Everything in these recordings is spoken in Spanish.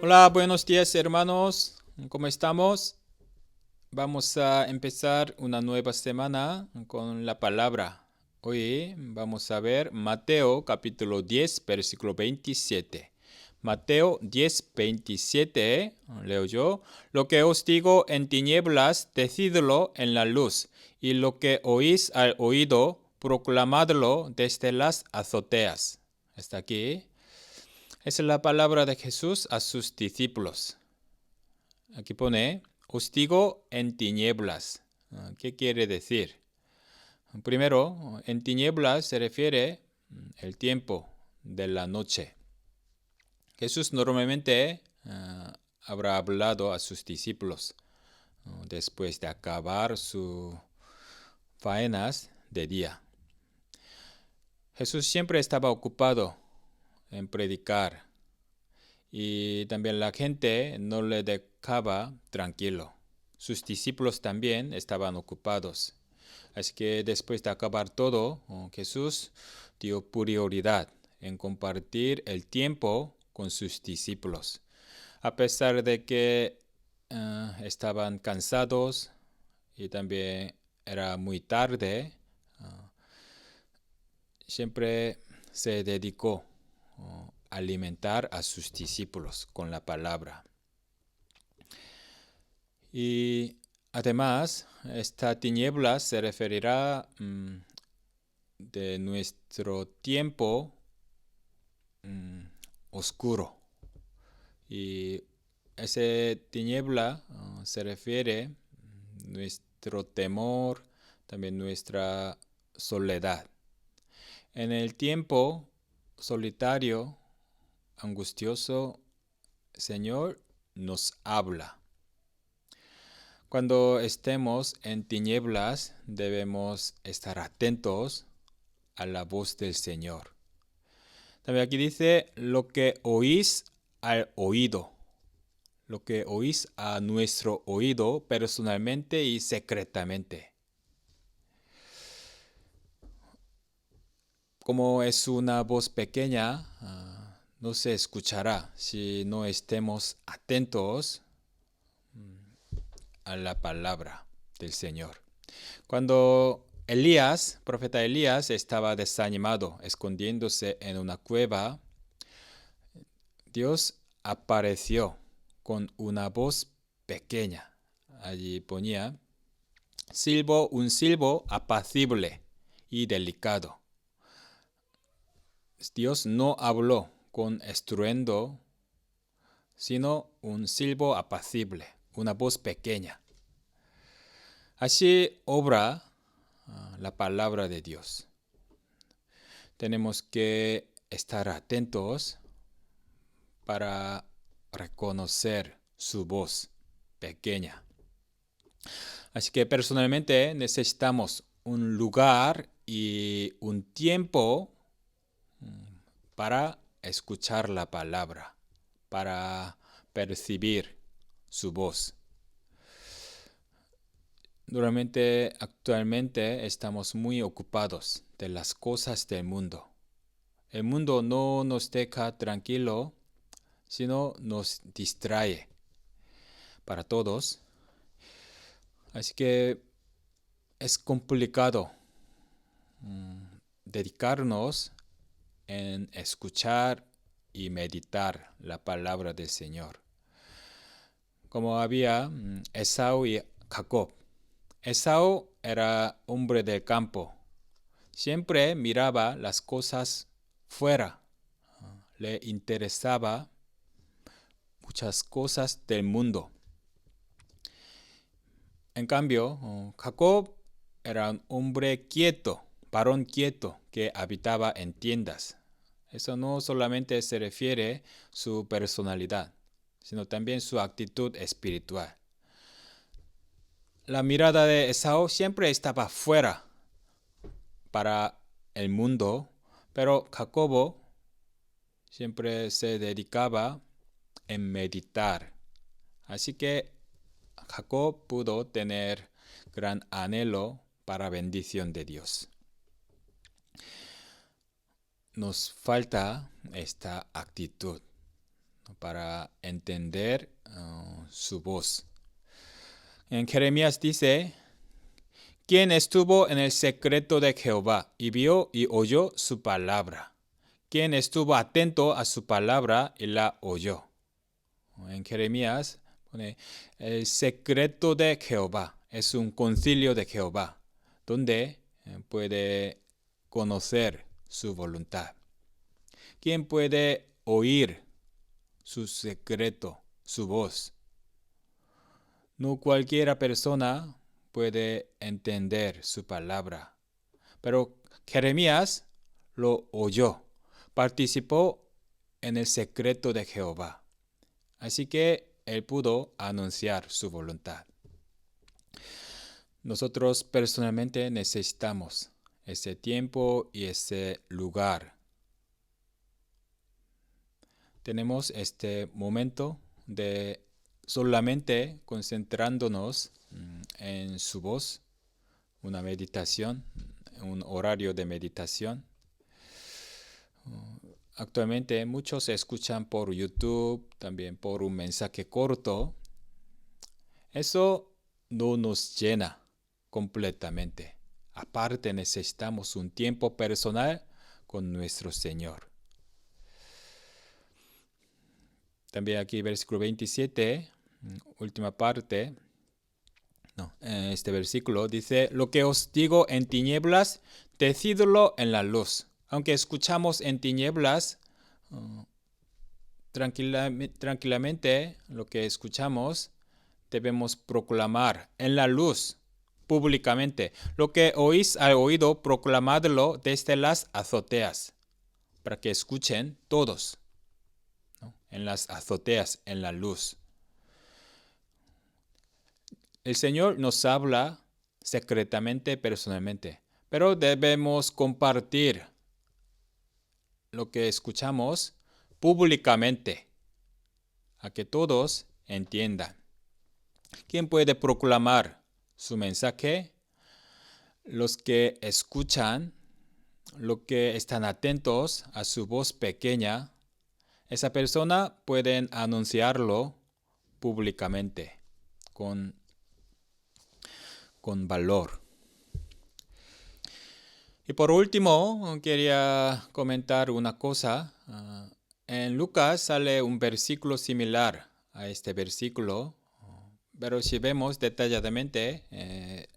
Hola, buenos días hermanos, ¿cómo estamos? Vamos a empezar una nueva semana con la palabra. Hoy vamos a ver Mateo capítulo 10, versículo 27. Mateo 10, 27, leo yo. Lo que os digo en tinieblas, decidlo en la luz, y lo que oís al oído, proclamadlo desde las azoteas. Hasta aquí. Esa es la palabra de Jesús a sus discípulos. Aquí pone, os digo en tinieblas. ¿Qué quiere decir? Primero, en tinieblas se refiere el tiempo de la noche. Jesús normalmente habrá hablado a sus discípulos después de acabar sus faenas de día. Jesús siempre estaba ocupado en predicar y también la gente no le dejaba tranquilo. Sus discípulos también estaban ocupados. Así que después de acabar todo, Jesús dio prioridad en compartir el tiempo con sus discípulos. A pesar de que estaban cansados y también era muy tarde, siempre se dedicó a alimentar a sus discípulos con la palabra. Y además, esta tiniebla se referirá de nuestro tiempo oscuro. Y ese tiniebla se refiere nuestro temor, también nuestra soledad. En el tiempo solitario, angustioso, Señor nos habla. Cuando estemos en tinieblas, debemos estar atentos a la voz del Señor. También aquí dice, lo que oís al oído, lo que oís a nuestro oído personalmente y secretamente. Como es una voz pequeña, no se escuchará si no estemos atentos a la palabra del Señor. Cuando Elías, profeta Elías, estaba desanimado, escondiéndose en una cueva, Dios apareció con una voz pequeña. Allí ponía, un silbo apacible y delicado. Dios no habló con estruendo, sino un silbo apacible, una voz pequeña. Así obra la palabra de Dios. Tenemos que estar atentos para reconocer su voz pequeña. Así que personalmente necesitamos un lugar y un tiempo para escuchar la palabra, para percibir su voz. Actualmente estamos muy ocupados de las cosas del mundo. El mundo no nos deja tranquilo, sino nos distrae para todos. Así que es complicado dedicarnos en escuchar y meditar la palabra del Señor. Como había Esaú y Jacob. Esaú era hombre del campo. Siempre miraba las cosas fuera. Le interesaba muchas cosas del mundo. En cambio, Jacob era un hombre quieto, varón quieto, que habitaba en tiendas. Eso no solamente se refiere a su personalidad, sino también su actitud espiritual. La mirada de Esaú siempre estaba fuera para el mundo, pero Jacobo siempre se dedicaba en meditar. Así que Jacob pudo tener gran anhelo para bendición de Dios. Nos falta esta actitud. para entender su voz. En Jeremías dice, ¿quién estuvo en el secreto de Jehová y vio y oyó su palabra? ¿Quién estuvo atento a su palabra y la oyó? En Jeremías pone, el secreto de Jehová es un concilio de Jehová, donde puede conocer su voluntad. ¿Quién puede oír su secreto, su voz? No cualquiera persona puede entender su palabra, pero Jeremías lo oyó, participó en el secreto de Jehová. Así que él pudo anunciar su voluntad. Nosotros personalmente necesitamos ese tiempo y ese lugar. Tenemos este momento de solamente concentrándonos en su voz, una meditación, un horario de meditación. Actualmente muchos escuchan por YouTube, también por un mensaje corto. Eso no nos llena completamente. Aparte necesitamos un tiempo personal con nuestro Señor. También aquí versículo 27, última parte. Este versículo dice, lo que os digo en tinieblas, decidlo en la luz. Aunque escuchamos en tinieblas, tranquilamente lo que escuchamos debemos proclamar en la luz, públicamente. Lo que oís al oído, proclamadlo desde las azoteas, para que escuchen todos, ¿no? En las azoteas, en la luz. El Señor nos habla secretamente, personalmente, pero debemos compartir lo que escuchamos públicamente, a que todos entiendan. ¿Quién puede proclamar su mensaje? Los que escuchan, los que están atentos a su voz pequeña, esa persona pueden anunciarlo públicamente con valor. Y por último, quería comentar una cosa. En Lucas sale un versículo similar a este versículo, pero si vemos detalladamente,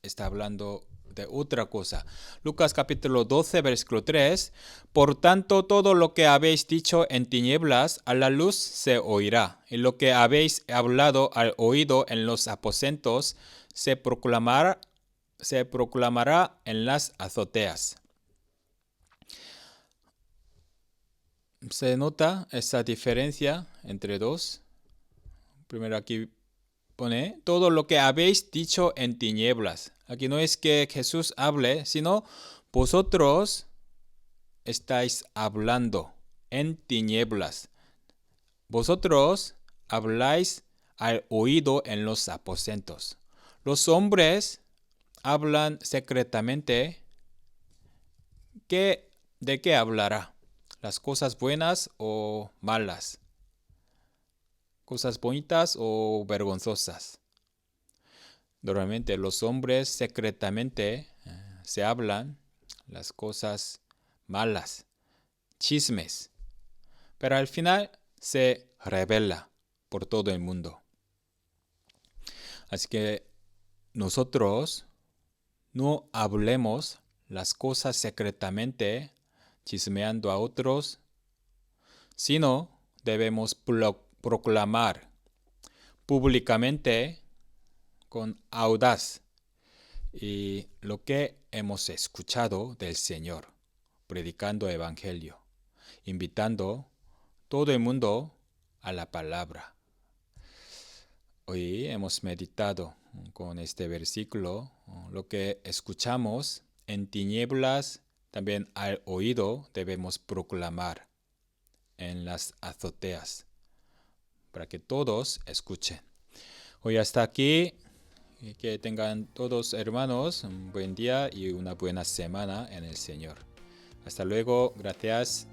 está hablando de otra cosa. Lucas capítulo 12, versículo 3. Por tanto, todo lo que habéis dicho en tinieblas, a la luz se oirá. Y lo que habéis hablado al oído en los aposentos, se proclamará en las azoteas. Se nota esa diferencia entre dos. Primero aquí pone, todo lo que habéis dicho en tinieblas. Aquí no es que Jesús hable, sino vosotros estáis hablando en tinieblas. Vosotros habláis al oído en los aposentos. Los hombres hablan secretamente. ¿De qué hablará? ¿Las cosas buenas o malas? ¿Cosas bonitas o vergonzosas? Normalmente los hombres secretamente se hablan las cosas malas, chismes, pero al final se revela por todo el mundo. Así que nosotros no hablemos las cosas secretamente, chismeando a otros, sino debemos proclamar públicamente con audaz y lo que hemos escuchado del Señor, predicando el Evangelio, invitando todo el mundo a la palabra. Hoy hemos meditado con este versículo, lo que escuchamos en tinieblas, también al oído debemos proclamar en las azoteas, para que todos escuchen. Hoy hasta aquí. Y que tengan todos hermanos un buen día y una buena semana en el Señor. Hasta luego, gracias.